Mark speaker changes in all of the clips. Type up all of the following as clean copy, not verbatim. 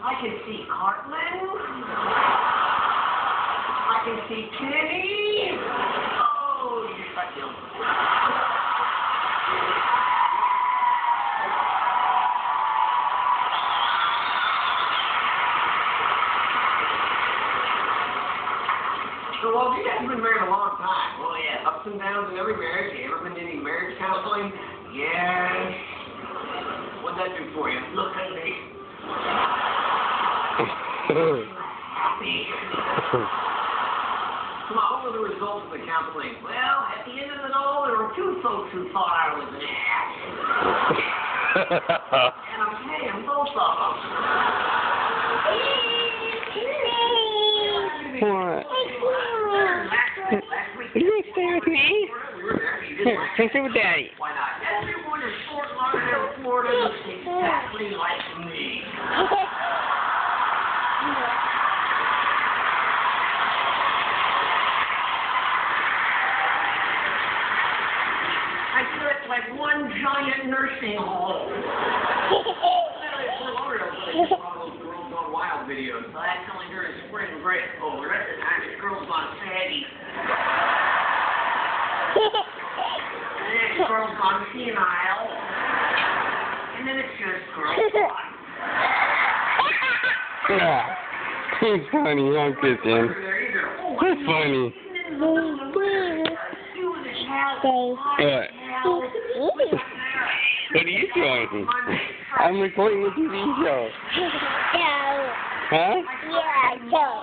Speaker 1: I can see Cartman. I can see Kenny. Oh, you got him. So, well, you guys have been married a long time. Oh, yeah. Ups and downs in every marriage. You ever been to any marriage counseling? Yes. What'd that do for you? Look at me. Happy. Come on, what were the results of the counseling? Well, at the end of it all, there were two folks who thought I was an ass. And I'm paying both of them.
Speaker 2: What? Are you gonna stay with me? Here, come stay with Daddy.
Speaker 1: Why not? Everyone in Fort Lauderdale, Florida looks exactly like me. I feel it's like one giant nursing home. Fort Lauderdale, one of those Girls Gone Wild videos. So that's only during spring break. Oh, the rest of the time it's Girls Gone Saggy. And then it's Girls Gone Senile. And then it's just Girls Gone.
Speaker 2: Yeah. He's funny, huh, Christian? That's funny. What? What are you doing? I'm recording a TV show. Huh?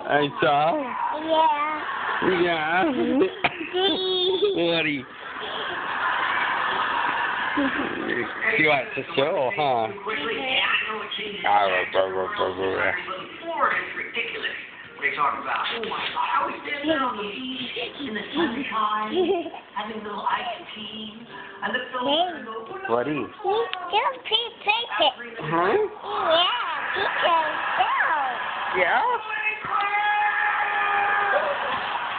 Speaker 2: I saw? Yeah. Woody. You watch the show, huh?
Speaker 1: Florida's ridiculous. They talk about, oh my God, I was standing on the beach in the sunshine, having a little iced tea. I looked over and go,
Speaker 2: Woody. Huh? Yeah?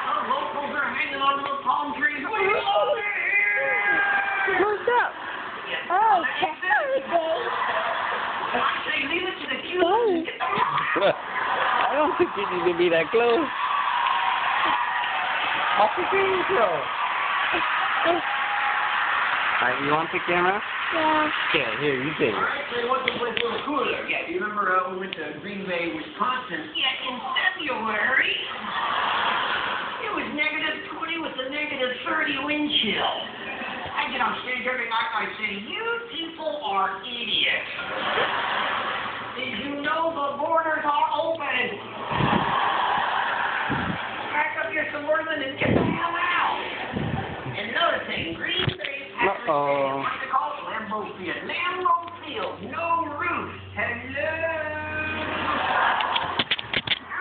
Speaker 1: The locals are hanging on to the palm trees.
Speaker 2: What's up?
Speaker 1: I say, leave it to the cute.
Speaker 2: I don't think you need to be that close. What's the TV show? You want the camera?
Speaker 3: Yeah.
Speaker 2: Okay, here, you take it.
Speaker 1: All right, so what's the place a little cooler? Yeah, do you remember we went to Green Bay, Wisconsin? Yeah, in February. It was -20 with a -30 wind chill. I get on stage every night and I say, you people are idiots. Did you know the borders are open? Pack up your Suburban and get the hell out. And another thing, Green Bay, Patrick Stadium, what do they call it? Lambeau Field. Lambeau Field, no roof. Hello.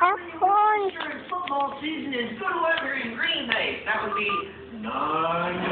Speaker 1: How many during football season is good weather in Green Bay? That would be none.